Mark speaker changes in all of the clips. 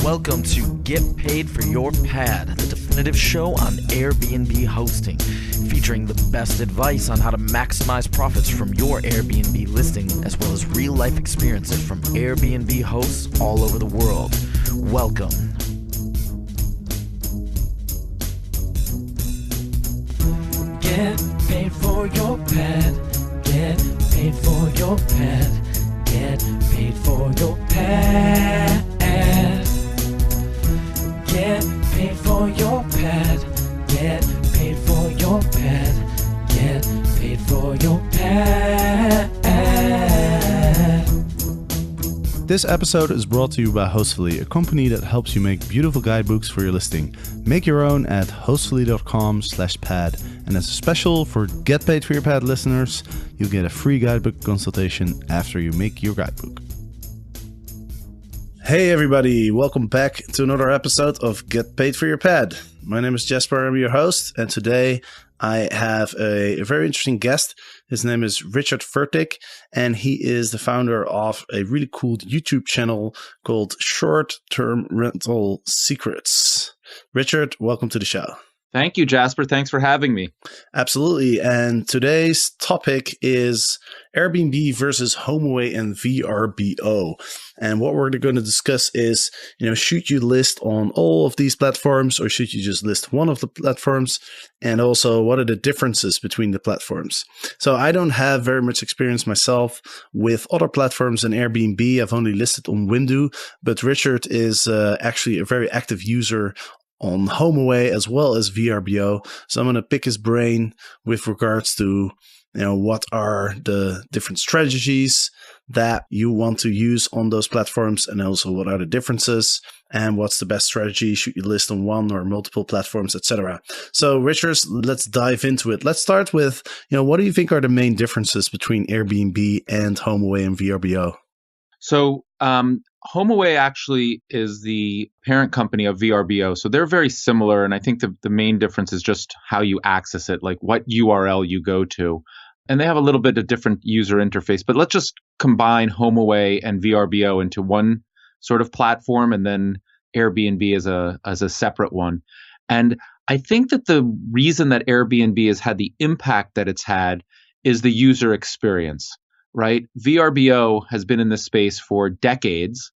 Speaker 1: Welcome to Get Paid for Your Pad, the definitive show on Airbnb hosting, featuring the best advice on how to maximize profits from your Airbnb listing, as well as real-life experiences from Airbnb hosts all over the world. Welcome.
Speaker 2: Get paid for your pad. Get paid for your pad. Get paid for your pad. Get paid for your pad. Get paid for your pad. Get paid for your pad.
Speaker 3: This episode is brought to you by Hostfully, a company that helps you make beautiful guidebooks for your listing. Make your own at hostfully.com/pad. And as a special for Get Paid for Your Pad listeners, you'll get a free guidebook consultation after you make your guidebook. Hey everybody, welcome back to another episode of Get Paid for Your Pad. My name is Jasper, I'm your host, and today I have a very interesting guest. His name is Richard Fertig, and he is the founder of a really cool YouTube channel called Short-Term Rental Secrets. Richard, welcome to the show.
Speaker 4: Thank you, Jasper. Thanks for having me.
Speaker 3: Absolutely. And today's topic is Airbnb versus HomeAway and VRBO. And what we're going to discuss is, should you list on all of these platforms or should you just list one of the platforms? And also, what are the differences between the platforms? So I don't have very much experience myself with other platforms than Airbnb. I've only listed on Window, but Richard is actually a very active user on HomeAway as well as VRBO. So I'm going to pick his brain with regards to, what are the different strategies that you want to use on those platforms, and also what are the differences and what's the best strategy. Should you list on one or multiple platforms, etc. So Richard, let's dive into it. Let's start with, what do you think are the main differences between Airbnb and HomeAway and VRBO?
Speaker 4: So, HomeAway actually is the parent company of VRBO. So they're very similar. And I think the main difference is just how you access it, like what URL you go to. And they have a little bit of different user interface. But let's just combine HomeAway and VRBO into one sort of platform, and then Airbnb as a separate one. And I think that the reason that Airbnb has had the impact that it's had is the user experience. Right? VRBO has been in this space for decades.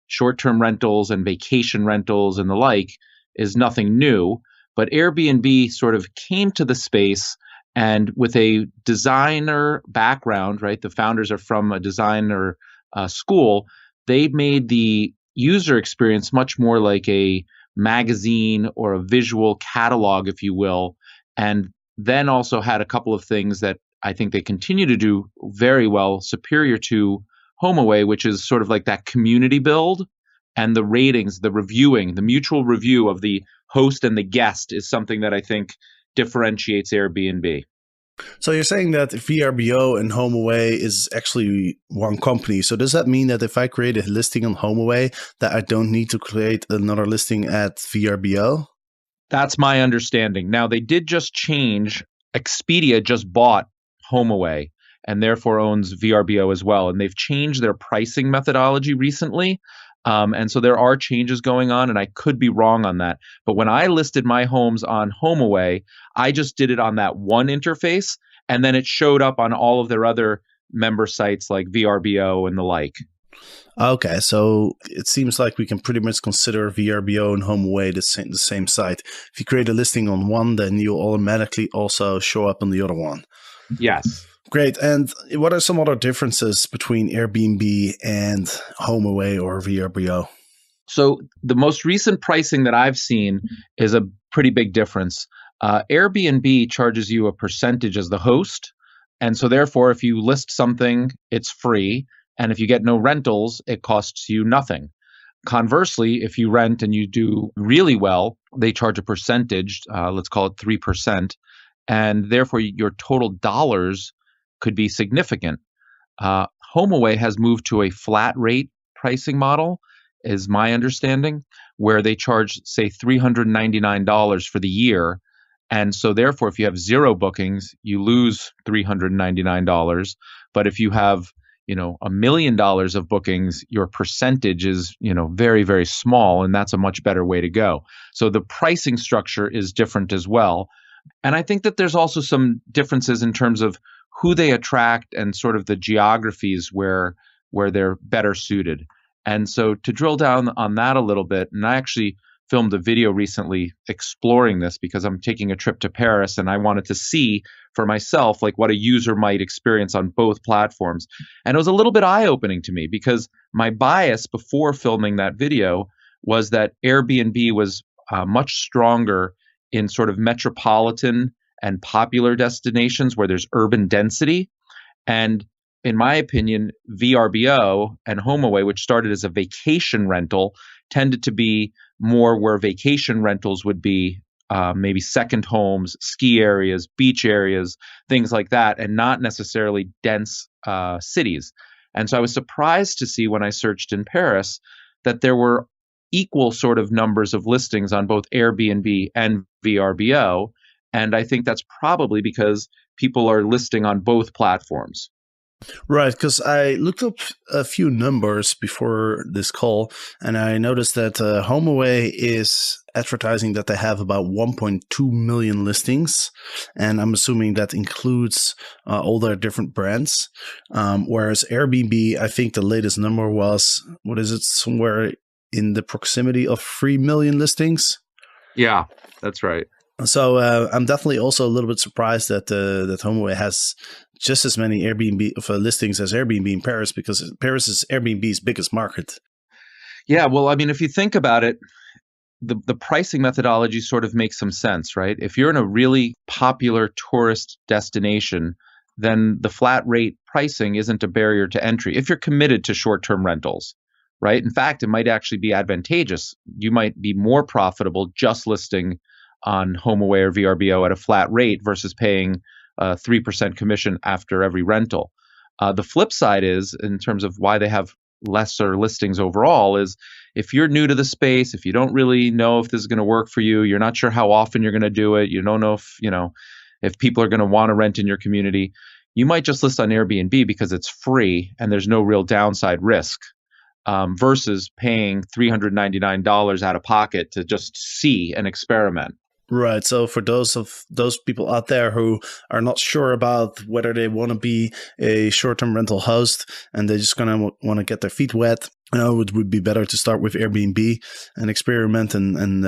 Speaker 4: Short-term rentals and vacation rentals and the like is nothing new. But Airbnb sort of came to the space, and with a designer background, right? The founders are from a designer school. They made the user experience much more like a magazine or a visual catalog, if you will, and then also had a couple of things that I think they continue to do very well, superior to HomeAway, which is sort of like that community build, and the ratings, the reviewing, the mutual review of the host and the guest is something that I think differentiates Airbnb.
Speaker 3: So you're saying that VRBO and HomeAway is actually one company. So does that mean that if I create a listing on HomeAway, that I don't need to create another listing at VRBO?
Speaker 4: That's my understanding. Now, they did just change. Expedia just bought HomeAway and therefore owns VRBO as well. And they've changed their pricing methodology recently. And so there are changes going on, and I could be wrong on that. But when I listed my homes on HomeAway, I just did it on that one interface, and then it showed up on all of their other member sites like VRBO and the like.
Speaker 3: Okay, so it seems like we can pretty much consider VRBO and HomeAway the same site. If you create a listing on one, then you'll automatically also show up on the other one.
Speaker 4: Yes.
Speaker 3: Great. And what are some other differences between Airbnb and HomeAway or VRBO?
Speaker 4: So the most recent pricing that I've seen is a pretty big difference. Airbnb charges you a percentage as the host. And so therefore, if you list something, it's free. And if you get no rentals, it costs you nothing. Conversely, if you rent and you do really well, they charge a percentage, let's call it 3%. And therefore, your total dollars could be significant. HomeAway has moved to a flat rate pricing model, is my understanding, where they charge, say, $399 for the year. And so therefore, if you have 0 bookings, you lose $399. But if you have $1 million of bookings, your percentage is, very, very small, and that's a much better way to go. So the pricing structure is different as well. And I think that there's also some differences in terms of who they attract and sort of the geographies where they're better suited. And so to drill down on that a little bit, and I actually filmed a video recently exploring this because I'm taking a trip to Paris and I wanted to see for myself like what a user might experience on both platforms. And it was a little bit eye-opening to me because my bias before filming that video was that Airbnb was much stronger in sort of metropolitan and popular destinations where there's urban density. And in my opinion, VRBO and HomeAway, which started as a vacation rental, tended to be more where vacation rentals would be, maybe second homes, ski areas, beach areas, things like that, and not necessarily dense cities. And so I was surprised to see when I searched in Paris that there were equal sort of numbers of listings on both Airbnb and VRBO. And I think that's probably because people are listing on both platforms.
Speaker 3: Right, because I looked up a few numbers before this call, and I noticed that HomeAway is advertising that they have about 1.2 million listings, and I'm assuming that includes all their different brands. Whereas Airbnb, I think the latest number was, what is it, somewhere in the proximity of 3 million listings?
Speaker 4: Yeah, that's right.
Speaker 3: So I'm definitely also a little bit surprised that that HomeAway has just as many Airbnb listings as Airbnb in Paris, because Paris is Airbnb's biggest market.
Speaker 4: Yeah, well, I mean, if you think about it, the pricing methodology sort of makes some sense, right? If you're in a really popular tourist destination, then the flat rate pricing isn't a barrier to entry if you're committed to short-term rentals, right? In fact, it might actually be advantageous. You might be more profitable just listing on HomeAway or VRBO at a flat rate versus paying 3% commission after every rental. The flip side is, in terms of why they have lesser listings overall, is if you're new to the space, if you don't really know if this is going to work for you, you're not sure how often you're going to do it, you don't know if people are going to want to rent in your community, you might just list on Airbnb because it's free and there's no real downside risk, versus paying $399 out of pocket to just see and experiment.
Speaker 3: Right. So for those people out there who are not sure about whether they want to be a short-term rental host and they're just going to want to get their feet wet, it would be better to start with Airbnb and experiment and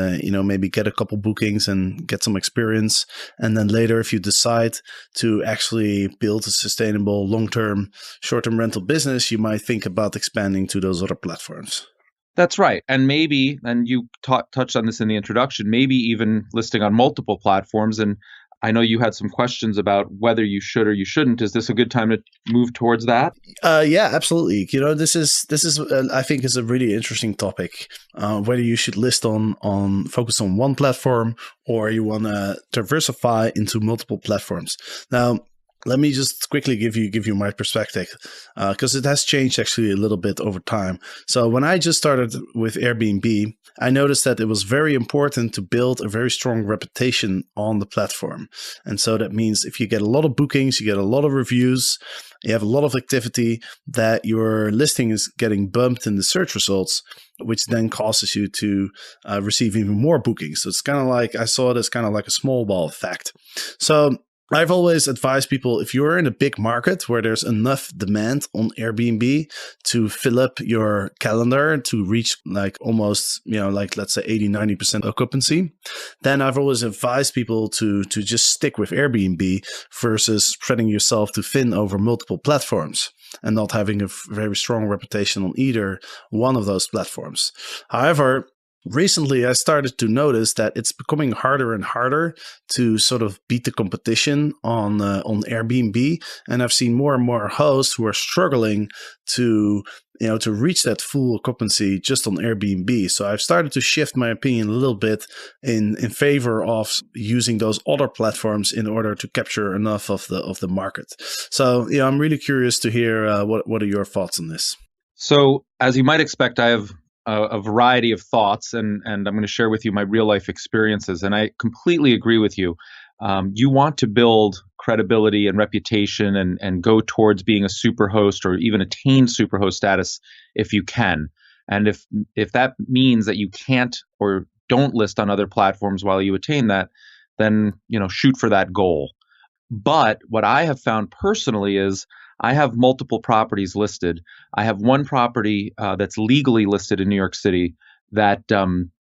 Speaker 3: maybe get a couple bookings and get some experience. And then later, if you decide to actually build a sustainable long-term short-term rental business, you might think about expanding to those other platforms.
Speaker 4: That's right. And maybe, and you touched on this in the introduction, maybe even listing on multiple platforms. And I know you had some questions about whether you should or you shouldn't. Is this a good time to move towards that?
Speaker 3: Yeah, absolutely. This is I think is a really interesting topic. Whether you should list focus on one platform or you want to diversify into multiple platforms. Now, let me just quickly give you my perspective, because it has changed actually a little bit over time. So when I just started with Airbnb, I noticed that it was very important to build a very strong reputation on the platform. And so that means if you get a lot of bookings, you get a lot of reviews, you have a lot of activity, that your listing is getting bumped in the search results, which then causes you to receive even more bookings. So it's kind of like, I saw it as kind of like a small ball effect. So I've always advised people, if you're in a big market where there's enough demand on Airbnb to fill up your calendar to reach like almost, let's say 80-90% occupancy, then I've always advised people to just stick with Airbnb versus spreading yourself too thin over multiple platforms and not having a very strong reputation on either one of those platforms. However, recently, I started to notice that it's becoming harder and harder to sort of beat the competition on Airbnb, and I've seen more and more hosts who are struggling to reach that full occupancy just on Airbnb. So I've started to shift my opinion a little bit in favor of using those other platforms in order to capture enough of the market. So I'm really curious to hear what are your thoughts on this.
Speaker 4: So as you might expect, I have a variety of thoughts, and I'm going to share with you my real life experiences. And I completely agree with you. You want to build credibility and reputation and go towards being a superhost or even attain superhost status if you can. And if that means that you can't or don't list on other platforms while you attain that, then shoot for that goal. But what I have found personally is I have multiple properties listed. I have one property that's legally listed in New York City that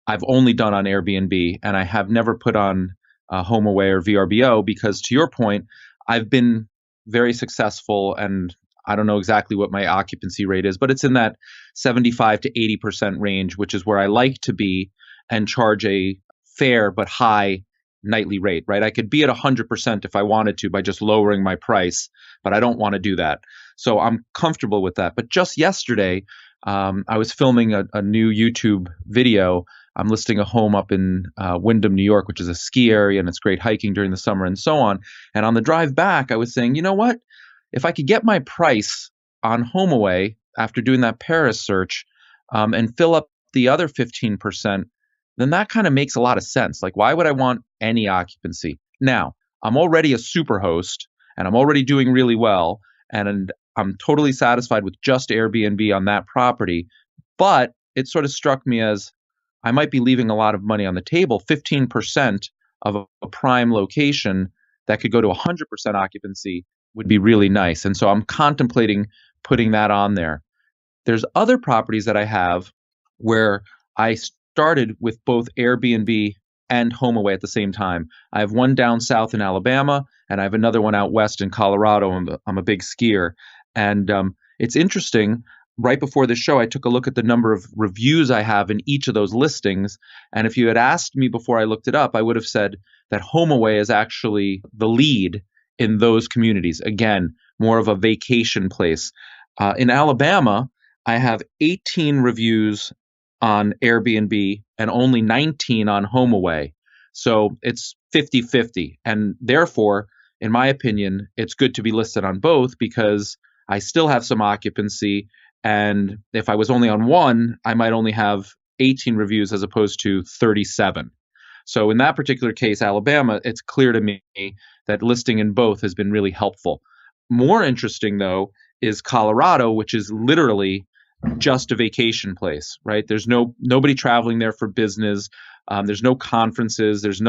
Speaker 4: I've only done on Airbnb, and I have never put on HomeAway or VRBO because, to your point, I've been very successful, and I don't know exactly what my occupancy rate is, but it's in that 75 to 80% range, which is where I like to be and charge a fair but high nightly rate, right? I could be at 100% if I wanted to by just lowering my price, but I don't want to do that. So I'm comfortable with that. But just yesterday, I was filming a new YouTube video. I'm listing a home up in Windham, New York, which is a ski area, and it's great hiking during the summer and so on. And on the drive back, I was saying, you know what? If I could get my price on HomeAway after doing that Paris search and fill up the other 15%, then that kind of makes a lot of sense. Like, why would I want any occupancy? Now, I'm already a super host and I'm already doing really well, and I'm totally satisfied with just Airbnb on that property. But it sort of struck me as I might be leaving a lot of money on the table. 15% of a prime location that could go to 100% occupancy would be really nice. And so I'm contemplating putting that on there. There's other properties that I have where I started with both Airbnb and HomeAway at the same time. I have one down south in Alabama, and I have another one out west in Colorado. I'm a big skier. And it's interesting. Right before the show, I took a look at the number of reviews I have in each of those listings. And if you had asked me before I looked it up, I would have said that HomeAway is actually the lead in those communities. Again, more of a vacation place. In Alabama, I have 18 reviews on Airbnb and only 19 on HomeAway. So it's 50-50. And therefore, in my opinion, it's good to be listed on both because I still have some occupancy. And if I was only on one, I might only have 18 reviews as opposed to 37. So in that particular case, Alabama, it's clear to me that listing in both has been really helpful. More interesting, though, is Colorado, which is literally just a vacation place, right? There's nobody traveling there for business. There's no conferences. There's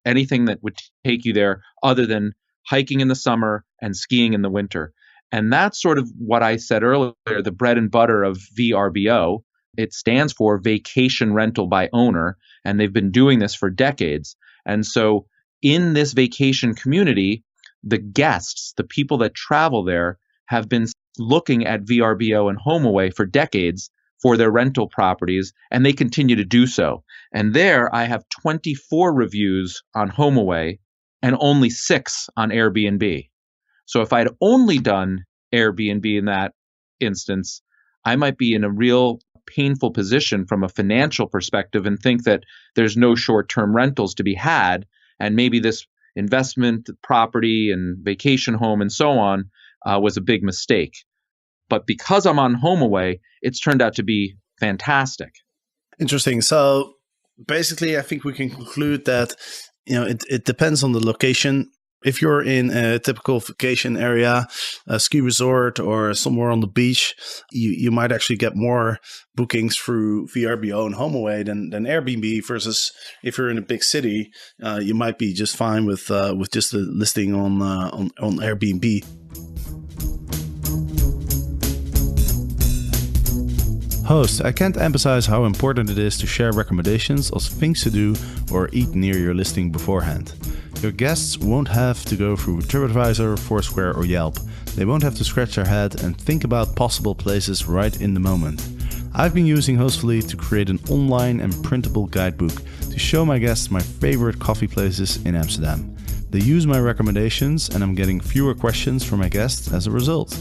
Speaker 4: anything that would take you there other than hiking in the summer and skiing in the winter. And that's sort of what I said earlier, the bread and butter of VRBO. It stands for Vacation Rental by Owner, and they've been doing this for decades. And so in this vacation community, the guests, the people that travel there, have been looking at VRBO and HomeAway for decades for their rental properties, and they continue to do so. And there I have 24 reviews on HomeAway and only 6 on Airbnb. So if I'd only done Airbnb in that instance, I might be in a real painful position from a financial perspective and think that there's no short-term rentals to be had, and maybe this investment property and vacation home and so on was a big mistake. But because I'm on HomeAway, it's turned out to be fantastic.
Speaker 3: Interesting. So basically, I think we can conclude that it depends on the location. If you're in a typical vacation area, a ski resort, or somewhere on the beach, you might actually get more bookings through VRBO and HomeAway than Airbnb. Versus if you're in a big city, you might be just fine with just the listing on Airbnb. Host, I can't emphasize how important it is to share recommendations of things to do or eat near your listing beforehand. Your guests won't have to go through TripAdvisor, Foursquare, or Yelp. They won't have to scratch their head and think about possible places right in the moment. I've been using Hostfully to create an online and printable guidebook to show my guests my favorite coffee places in Amsterdam. They use my recommendations and I'm getting fewer questions from my guests as a result.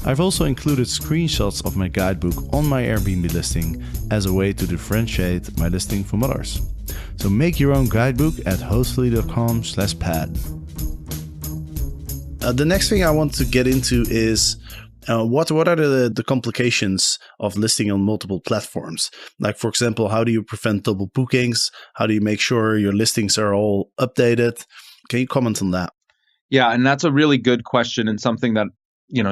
Speaker 3: I've also included screenshots of my guidebook on my Airbnb listing as a way to differentiate my listing from others. So make your own guidebook at hostfully.com/pad. The next thing I want to get into is what are the complications of listing on multiple platforms? Like, for example, how do you prevent double bookings? How do you make sure your listings are all updated? Can you comment on that?
Speaker 4: Yeah, and that's a really good question and something that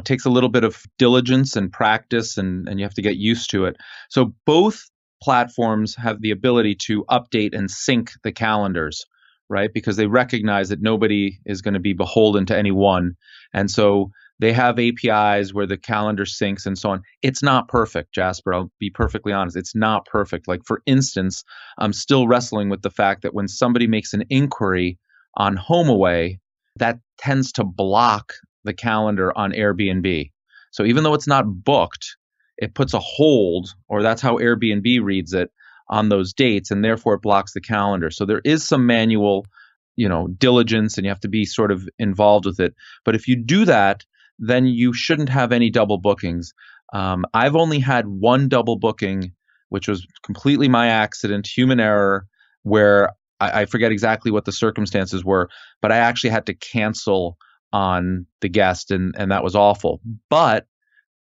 Speaker 4: takes a little bit of diligence and practice, and you have to get used to it. So both platforms have the ability to update and sync the calendars, right? Because they recognize that nobody is going to be beholden to any one. And so they have APIs where the calendar syncs and so on. It's not perfect, Jasper. I'll be perfectly honest. It's not perfect. Like, for instance, I'm still wrestling with the fact that when somebody makes an inquiry on HomeAway, that tends to block the calendar on Airbnb. So even though it's not booked, it puts a hold, or that's how Airbnb reads it, on those dates, and therefore it blocks the calendar. So there is some manual, diligence, and you have to be sort of involved with it. But if you do that, then you shouldn't have any double bookings. I've only had one double booking, which was completely my accident, human error, where I forget exactly what the circumstances were, but I actually had to cancel on the guest, and that was awful. But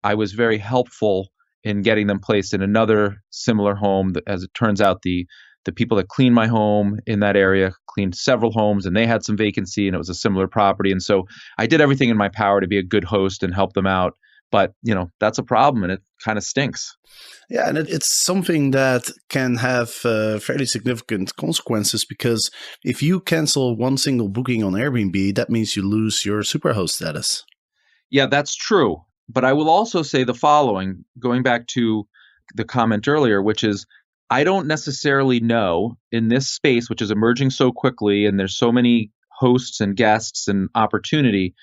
Speaker 4: I was very helpful in getting them placed in another similar home. As it turns out, the people that cleaned my home in that area cleaned several homes, and they had some vacancy, and it was a similar property. And so I did everything in my power to be a good host and help them out. But, that's a problem, and it kind of stinks.
Speaker 3: Yeah, and it's something that can have fairly significant consequences, because if you cancel one single booking on Airbnb, that means you lose your superhost status.
Speaker 4: Yeah, that's true. But I will also say the following, going back to the comment earlier, which is, I don't necessarily know in this space, which is emerging so quickly, and there's so many hosts and guests and opportunity,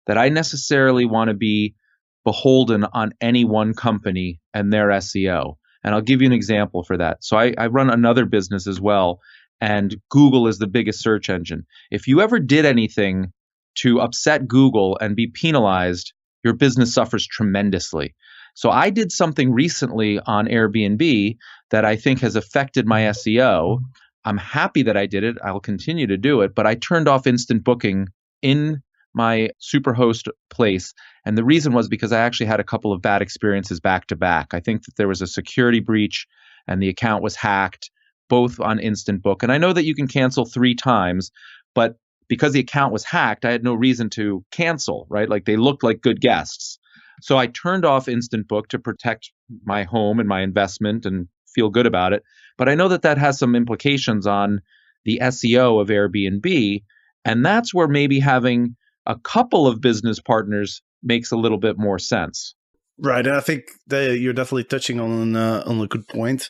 Speaker 4: that I necessarily want to be beholden on any one company and their SEO. And I'll give you an example for that. So I run another business as well, and Google is the biggest search engine. If you ever did anything to upset Google and be penalized, your business suffers tremendously. So I did something recently on Airbnb that I think has affected my SEO. I'm happy that I did it. I'll continue to do it, but I turned off instant booking in my superhost place. And the reason was because I actually had a couple of bad experiences back to back. I think that there was a security breach and the account was hacked, both on instant book. And I know that you can cancel 3 times, but because the account was hacked, I had no reason to cancel, right? Like, they looked like good guests. So I turned off instant book to protect my home and my investment and feel good about it. But I know that that has some implications on the SEO of Airbnb. And that's where maybe having a couple of business partners makes a little bit more sense.
Speaker 3: Right. And I think that you're definitely touching on a good point.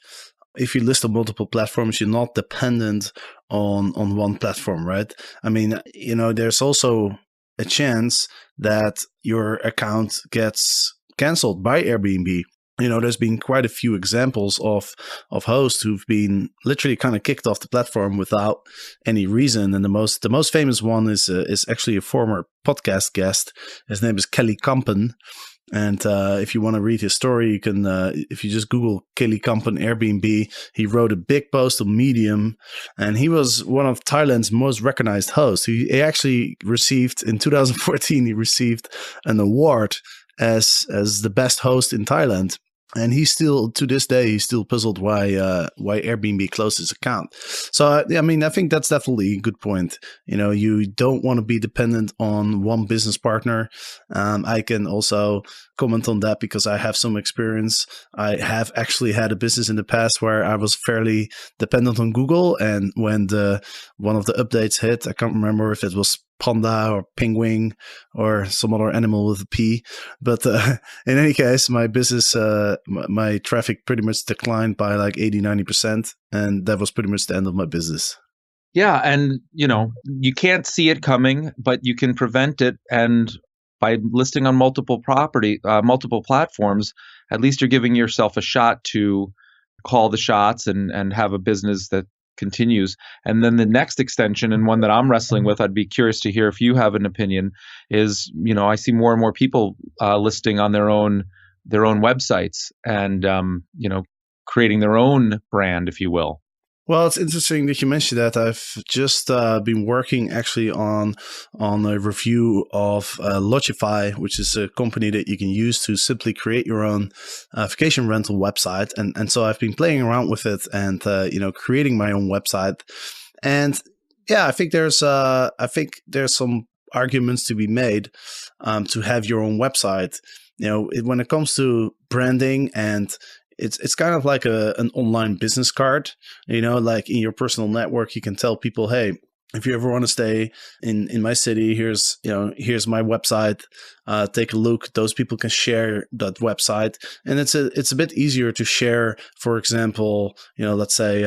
Speaker 3: If you list on multiple platforms, you're not dependent on one platform, right? I mean, there's also a chance that your account gets canceled by Airbnb. There's been quite a few examples of hosts who've been literally kind of kicked off the platform without any reason. And the most famous one is actually a former podcast guest. His name is Kelly Kampen. And if you want to read his story, you can, if you just Google Kelly Kampen Airbnb, he wrote a big post on Medium, and he was one of Thailand's most recognized hosts. He actually received, in 2014, he received an award as the best host in Thailand. And he's still, to this day, he's still puzzled why Airbnb closed his account. So, I think that's definitely a good point. You don't want to be dependent on one business partner. I can also comment on that because I have some experience. I have actually had a business in the past where I was fairly dependent on Google. And when one of the updates hit, I can't remember if it was panda or penguin or some other animal with a P. But in any case, my business, my traffic pretty much declined by like 80-90%. And that was pretty much the end of my business.
Speaker 4: Yeah. And, you can't see it coming, but you can prevent it. And by listing on multiple platforms, at least you're giving yourself a shot to call the shots and have a business that continues. And then the next extension, and one that I'm wrestling with, I'd be curious to hear if you have an opinion, is, I see more and more people listing on their own websites and, creating their own brand, if you will.
Speaker 3: Well, it's interesting that you mentioned that. I've just been working actually on a review of Lodgify, which is a company that you can use to simply create your own vacation rental website. And so I've been playing around with it and, creating my own website. And Yeah, I think there's some arguments to be made to have your own website. When it comes to branding, and it's kind of like an online business card. Like in your personal network, you can tell people, hey, if you ever want to stay in my city, here's my website. Take a look. Those people can share that website, and it's a bit easier to share. For example, let's say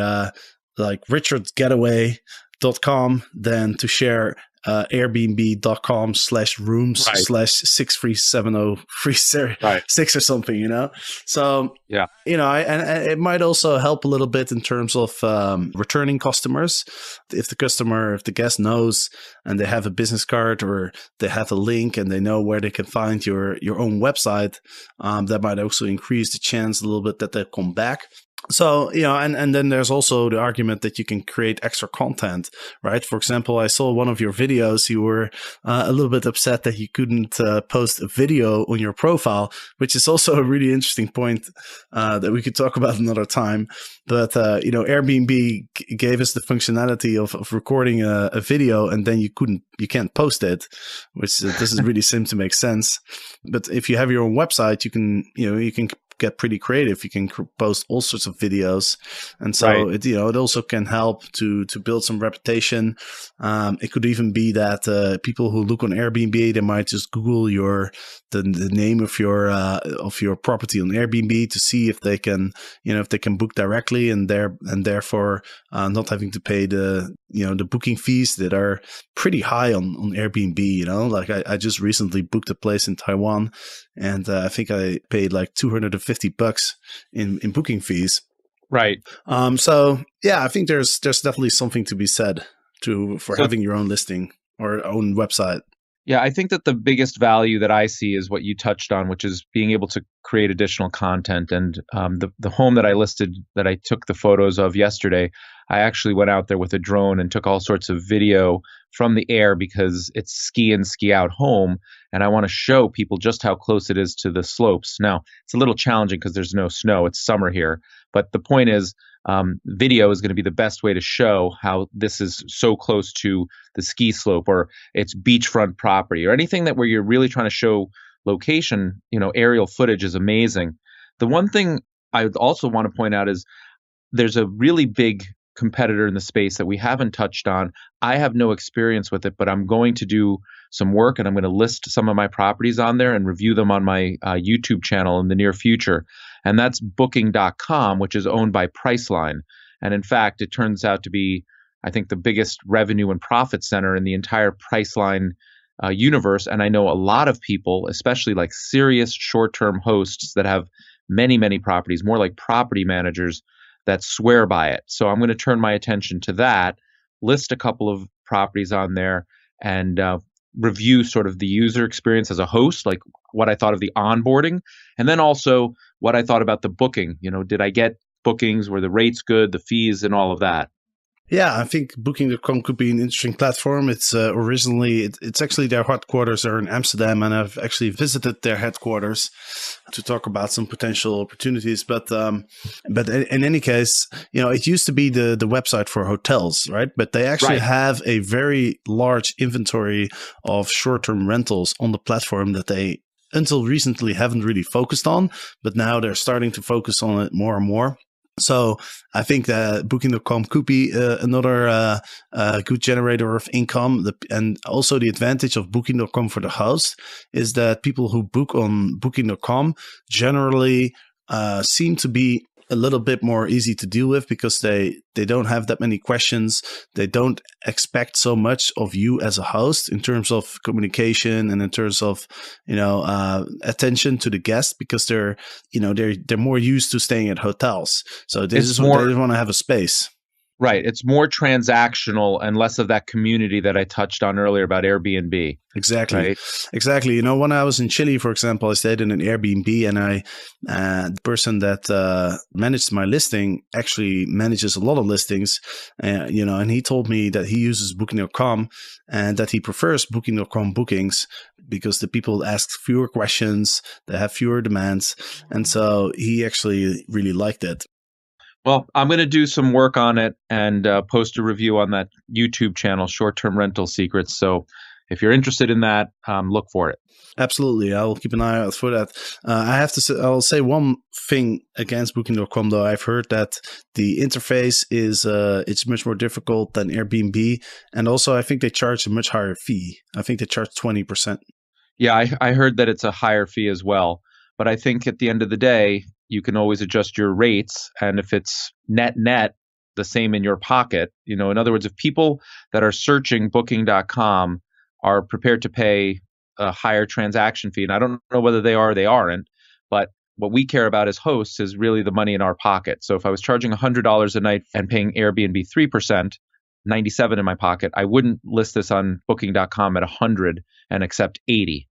Speaker 3: like richardsgetaway.com than to share airbnb.com/rooms/6370336 or something. So
Speaker 4: Yeah.
Speaker 3: and it might also help a little bit in terms of returning customers. If the guest knows and they have a business card or they have a link and they know where they can find your own website, that might also increase the chance a little bit that they'll come back. So, and then there's also the argument that you can create extra content, right? For example, I saw one of your videos. You were a little bit upset that you couldn't post a video on your profile, which is also a really interesting point that we could talk about another time. But, Airbnb gave us the functionality of recording a video, and then you can't post it, which doesn't really seem to make sense. But if you have your own website, you can get pretty creative. You can post all sorts of videos, and so it also can help to build some reputation. It could even be that people who look on Airbnb, they might just Google the name of your property on Airbnb to see if they can book directly, and therefore not having to pay the booking fees that are pretty high on Airbnb. Like I just recently booked a place in Taiwan, and I think I paid like $250 in booking fees.
Speaker 4: Right.
Speaker 3: So yeah, I think there's definitely something to be said for having your own listing or own website.
Speaker 4: Yeah, I think that the biggest value that I see is what you touched on, which is being able to create additional content. And the home that I listed, that I took the photos of yesterday, I actually went out there with a drone and took all sorts of video from the air because it's ski in, ski out home. And I want to show people just how close it is to the slopes. Now, it's a little challenging because there's no snow. It's summer here. But the point is, video is going to be the best way to show how this is so close to the ski slope, or it's beachfront property, or anything where you're really trying to show location. Aerial footage is amazing. The one thing I would also want to point out is there's a really big competitor in the space that we haven't touched on. I have no experience with it, but I'm going to do some work, and I'm going to list some of my properties on there and review them on my YouTube channel in the near future. And that's Booking.com, which is owned by Priceline. And in fact, it turns out to be, I think, the biggest revenue and profit center in the entire Priceline universe. And I know a lot of people, especially like serious short-term hosts that have many, many properties, more like property managers, that swear by it. So I'm going to turn my attention to that, list a couple of properties on there, and review sort of the user experience as a host, like what I thought of the onboarding, and then also what I thought about the booking. Did I get bookings? Were the rates good? The fees and all of that?
Speaker 3: Yeah, I think Booking.com could be an interesting platform. It's it's actually their headquarters are in Amsterdam, and I've actually visited their headquarters to talk about some potential opportunities. But in any case, it used to be the website for hotels, right? But they actually have a very large inventory of short-term rentals on the platform that they until recently haven't really focused on, but now they're starting to focus on it more and more. So I think that Booking.com could be another good generator of income. And also the advantage of Booking.com for the host is that people who book on Booking.com generally seem to be a little bit more easy to deal with because they don't have that many questions. They don't expect so much of you as a host in terms of communication and in terms of attention to the guest, because they're more used to staying at hotels. So they just want to have a space.
Speaker 4: Right. It's more transactional and less of that community that I touched on earlier about Airbnb.
Speaker 3: Exactly.
Speaker 4: Right?
Speaker 3: Exactly. When I was in Chile, for example, I stayed in an Airbnb, and the person that managed my listing actually manages a lot of listings, and he told me that he uses Booking.com and that he prefers Booking.com bookings because the people ask fewer questions, they have fewer demands. And so he actually really liked it.
Speaker 4: Well, I'm going to do some work on it and post a review on that YouTube channel, Short-Term Rental Secrets. So if you're interested in that, look for it.
Speaker 3: Absolutely. I will keep an eye out for that. I have to say, I'll say one thing against Booking.com, though. I've heard that the interface is it's much more difficult than Airbnb. And also, I think they charge a much higher fee. I think they charge 20%.
Speaker 4: Yeah, I heard that it's a higher fee as well. But I think at the end of the day, you can always adjust your rates. And if it's net the same in your pocket, in other words, if people that are searching Booking.com are prepared to pay a higher transaction fee, and I don't know whether they are or they aren't, but what we care about as hosts is really the money in our pocket. So if I was charging $100 a night and paying Airbnb 3%, 97 in my pocket, I wouldn't list this on Booking.com at 100 and accept 80.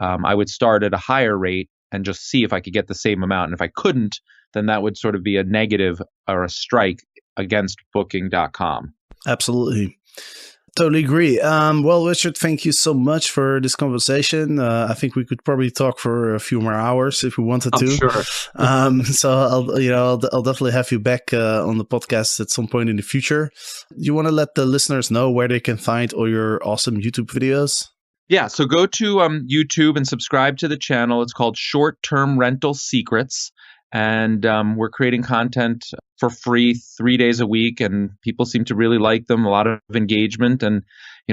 Speaker 4: I would start at a higher rate and just see if I could get the same amount. And if I couldn't, then that would sort of be a negative or a strike against Booking.com.
Speaker 3: Absolutely. Totally agree. Well, Richard, thank you so much for this conversation. I think we could probably talk for a few more hours if we wanted to.
Speaker 4: Sure.
Speaker 3: So I'll definitely have you back on the podcast at some point in the future. You want to let the listeners know where they can find all your awesome YouTube videos?
Speaker 4: Yeah, so go to YouTube and subscribe to the channel. It's called Short-Term Rental Secrets. And we're creating content for free 3 days a week, and people seem to really like them. A lot of engagement, and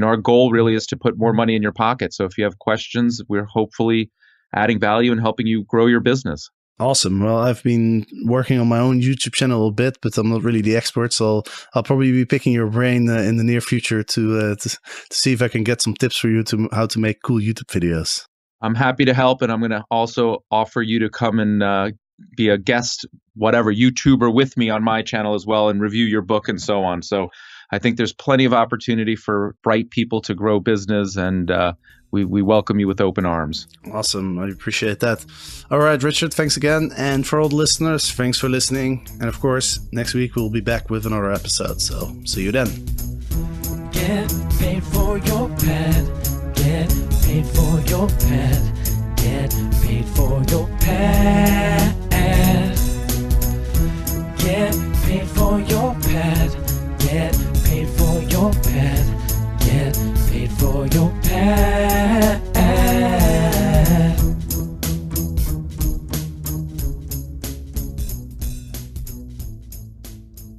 Speaker 4: our goal really is to put more money in your pocket. So if you have questions, we're hopefully adding value and helping you grow your business.
Speaker 3: Awesome. Well, I've been working on my own YouTube channel a bit, but I'm not really the expert, so I'll probably be picking your brain in the near future to see if I can get some tips for you to how to make cool YouTube videos.
Speaker 4: I'm happy to help, and I'm going to also offer you to come and be a guest, whatever, YouTuber with me on my channel as well and review your book and so on. So I think there's plenty of opportunity for bright people to grow business, and we welcome you with open arms.
Speaker 3: Awesome. I appreciate that. All right, Richard, thanks again. And for all the listeners, thanks for listening. And of course, next week we'll be back with another episode. So see you then.
Speaker 2: Get paid for your pad. Get paid for your pad. Get paid for your pad. Get paid for your pad. Get